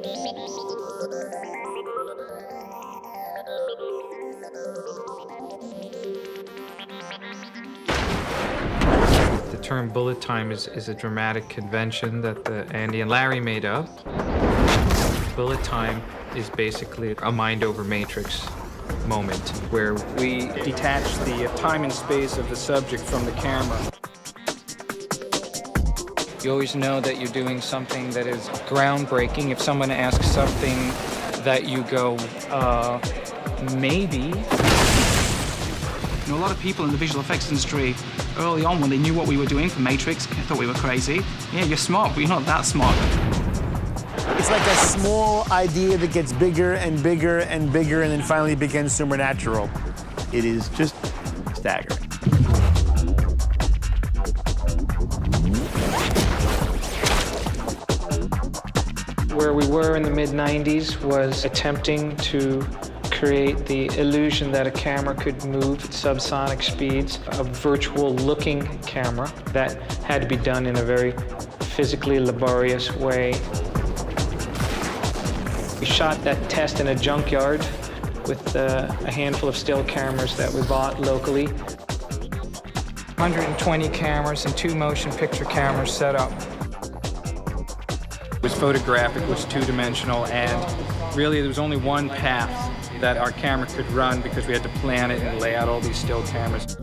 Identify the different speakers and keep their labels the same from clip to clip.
Speaker 1: The term bullet time is a dramatic convention that Andy and Larry made up. Bullet time is basically a mind over matrix moment where
Speaker 2: we detach the time and space of the subject from the camera. You always know that you're doing something that is groundbreaking. If someone asks something that you go, maybe.
Speaker 3: You know, a lot of people in the visual effects industry, early on when they knew what we were doing for Matrix, thought we were crazy. Yeah, you're smart, but you're not that smart.
Speaker 4: It's like a small idea that gets bigger and bigger and bigger and then finally becomes supernatural. It is just staggering.
Speaker 1: Where we were in the mid-90s was attempting to create the illusion that a camera could move at subsonic speeds, a virtual-looking camera that had to be done in a very physically laborious way. We shot that test in a junkyard with a handful of still cameras that we bought locally. 120 cameras and 2 motion picture cameras set up.
Speaker 2: It was photographic, it was two-dimensional, and really there was only one path that our camera could run because we had to plan it and lay out all these still cameras.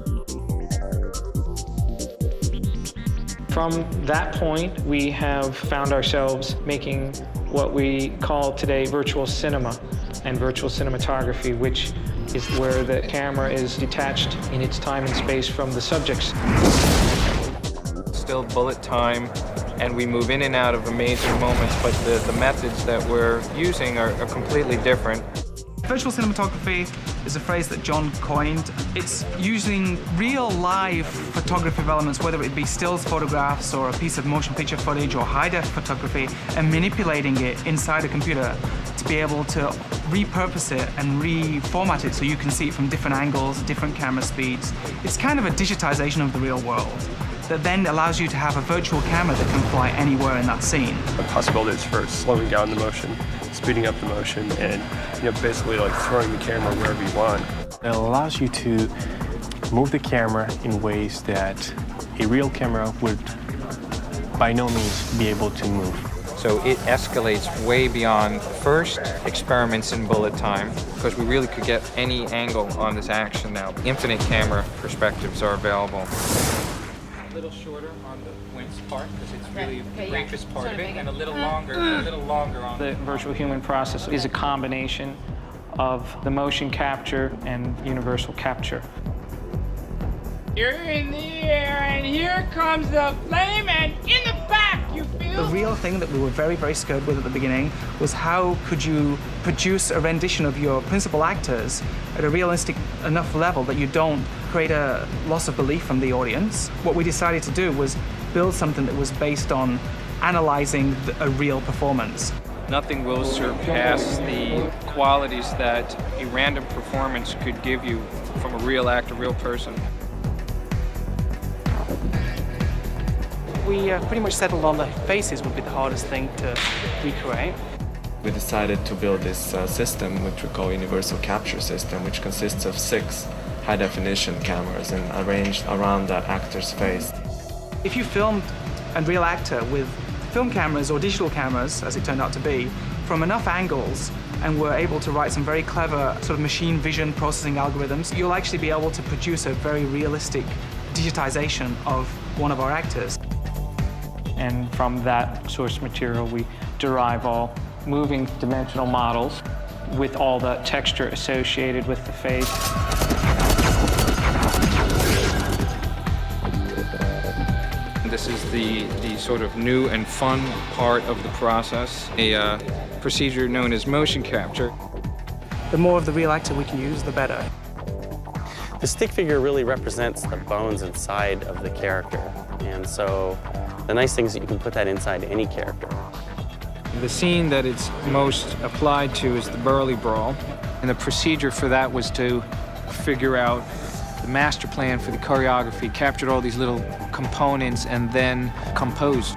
Speaker 1: From that point, we have found ourselves making what we call today virtual cinema and virtual cinematography, which is where the camera is detached in its time and space from the subjects.
Speaker 2: Still bullet time, and we move in and out of amazing moments, but the methods that we're using are completely different.
Speaker 3: Virtual cinematography is a phrase that John coined. It's using real live photography elements, whether it be stills photographs or a piece of motion picture footage or high-def photography, and manipulating it inside a computer to be able to repurpose it and reformat it so you can see it from different angles, different camera speeds. It's kind of a digitization of the real world that then allows you to have a virtual camera that can fly anywhere in that scene.
Speaker 5: The possibilities for slowing down the motion, speeding up the motion, and basically like throwing the camera wherever you want.
Speaker 6: It allows you to move the camera in ways that a real camera would by no means be able to move.
Speaker 2: So it escalates way beyond first experiments in bullet time, because we really could get any angle on this action now. Infinite camera perspectives are available. A little shorter on the wince part, because it's really the briefest part of it, and a little longer on
Speaker 1: the virtual human process is a combination of the motion capture and universal capture.
Speaker 7: You're in the air, and here comes the flame, and in the back, you feel?
Speaker 3: The real thing that we were very, very scared with at the beginning was how could you produce a rendition of your principal actors at a realistic enough level that you don't create a loss of belief from the audience. What we decided to do was build something that was based on analyzing a real performance.
Speaker 2: Nothing will surpass the qualities that a random performance could give you from a real actor, real person.
Speaker 3: We pretty much settled on the faces would be the hardest thing to recreate.
Speaker 8: We decided to build this system, which we call Universal Capture System, which consists of 6 high-definition cameras and arranged around that actor's face.
Speaker 3: If you filmed a real actor with film cameras or digital cameras, as it turned out to be, from enough angles, and were able to write some very clever sort of machine vision processing algorithms, you'll actually be able to produce a very realistic digitization of one of our actors.
Speaker 1: And from that source material, we derive all moving dimensional models with all the texture associated with the face.
Speaker 2: This is the sort of new and fun part of the process, a procedure known as motion capture.
Speaker 3: The more of the real actor we can use, the better.
Speaker 9: The stick figure really represents the bones inside of the character, and so the nice thing is that you can put that inside any character.
Speaker 2: The scene that it's most applied to is the Burley Brawl, and the procedure for that was to figure out the master plan for the choreography, captured all these little components, and then composed.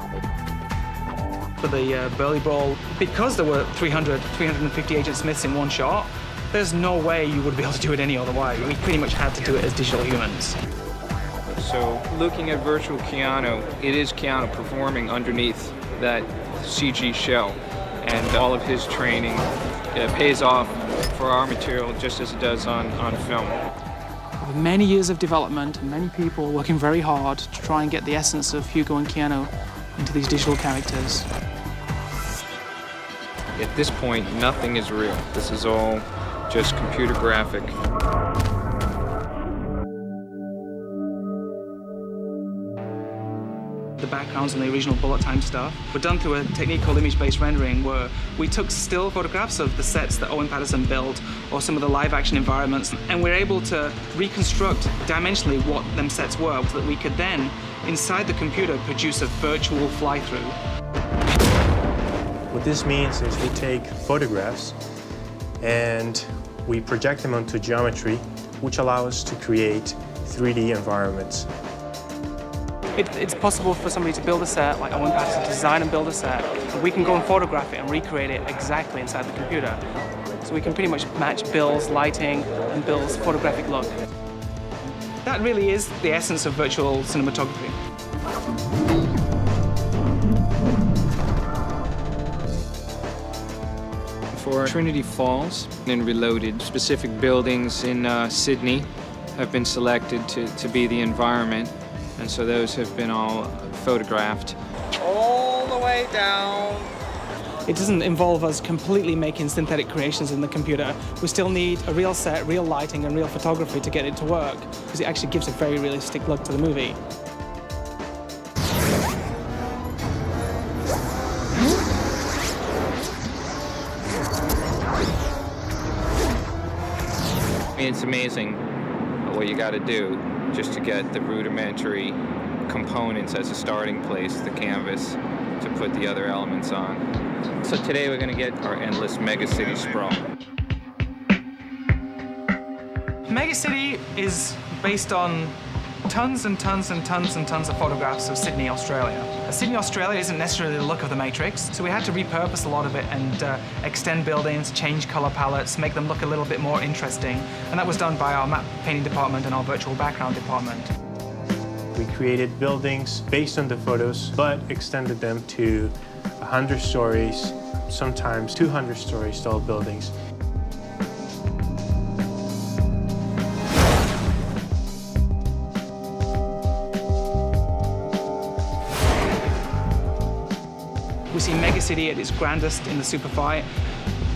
Speaker 3: For the Burley Brawl, because there were 350 Agent Smiths in one shot, there's no way you would be able to do it any other way. We pretty much had to do it as digital humans.
Speaker 2: So looking at virtual Keanu, it is Keanu performing underneath that CG shell. And all of his training pays off for our material just as it does on film.
Speaker 10: With many years of development and many people working very hard to try and get the essence of Hugo and Keanu into these digital characters.
Speaker 2: At this point, nothing is real. This is all just computer graphic.
Speaker 3: The backgrounds and the original bullet time stuff were done through a technique called image-based rendering, where we took still photographs of the sets that Owen Patterson built or some of the live-action environments, and we're able to reconstruct dimensionally what them sets were, so that we could then, inside the computer, produce a virtual fly-through.
Speaker 6: What this means is we take photographs and we project them onto geometry, which allow us to create 3D environments.
Speaker 10: It's possible for somebody to build a set, like Owen Patterson, to design and build a set, and we can go and photograph it and recreate it exactly inside the computer. So we can pretty much match Bill's lighting and Bill's photographic look.
Speaker 3: That really is the essence of virtual cinematography.
Speaker 2: For Trinity Falls and Reloaded, specific buildings in Sydney have been selected to be the environment. And so those have been all photographed.
Speaker 7: All the way down.
Speaker 10: It doesn't involve us completely making synthetic creations in the computer. We still need a real set, real lighting, and real photography to get it to work, because it actually gives a very realistic look to the movie.
Speaker 2: I mean, it's amazing what you got to do just to get the rudimentary components as a starting place, the canvas, to put the other elements on. So today we're going to get our endless megacity sprawl.
Speaker 3: Megacity is based on tons and tons and tons and tons of photographs of Sydney, Australia. Sydney, Australia isn't necessarily the look of the Matrix, so we had to repurpose a lot of it and extend buildings, change color palettes, make them look a little bit more interesting. And that was done by our map painting department and our virtual background department.
Speaker 6: We created buildings based on the photos, but extended them to 100 stories, sometimes 200 stories tall buildings.
Speaker 3: We see Megacity at its grandest in the Sci-Fi.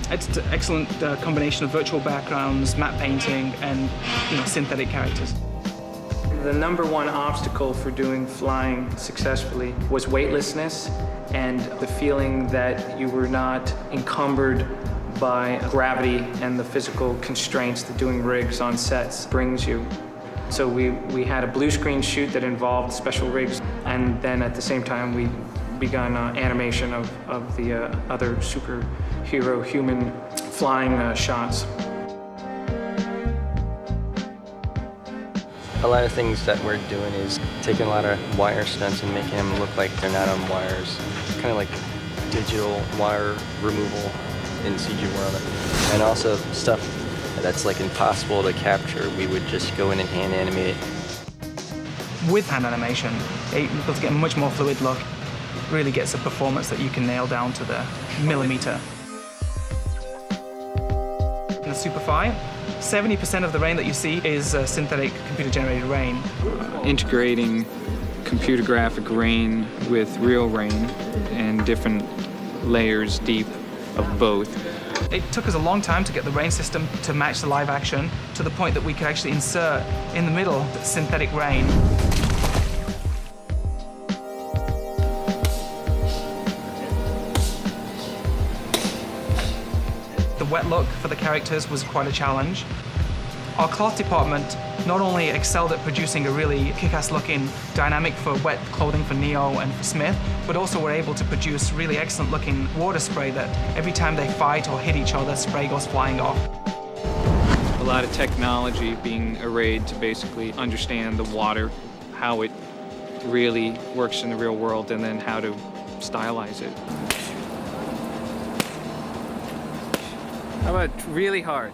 Speaker 3: It's an excellent combination of virtual backgrounds, map painting, and synthetic characters.
Speaker 1: The number one obstacle for doing flying successfully was weightlessness and the feeling that you were not encumbered by gravity and the physical constraints that doing rigs on sets brings you. So we had a blue screen shoot that involved special rigs, and then at the same time we begun animation of the other superhero human flying shots.
Speaker 11: A lot of things that we're doing is taking a lot of wire stunts and making them look like they're not on wires. Kind of like digital wire removal in CG world. And also stuff that's like impossible to capture, we would just go in and hand animate it.
Speaker 3: With hand animation, you're able to get a much more fluid look. Really gets a performance that you can nail down to the millimeter. In the Sci-Fi, 70% of the rain that you see is synthetic computer-generated rain.
Speaker 2: Integrating computer graphic rain with real rain and different layers deep of both.
Speaker 3: It took us a long time to get the rain system to match the live action, to the point that we could actually insert in the middle synthetic rain. The wet look for the characters was quite a challenge. Our cloth department not only excelled at producing a really kick-ass looking dynamic for wet clothing for Neo and for Smith, but also were able to produce really excellent looking water spray that every time they fight or hit each other, spray goes flying off.
Speaker 2: A lot of technology being arrayed to basically understand the water, how it really works in the real world, and then how to stylize it. How about really hard?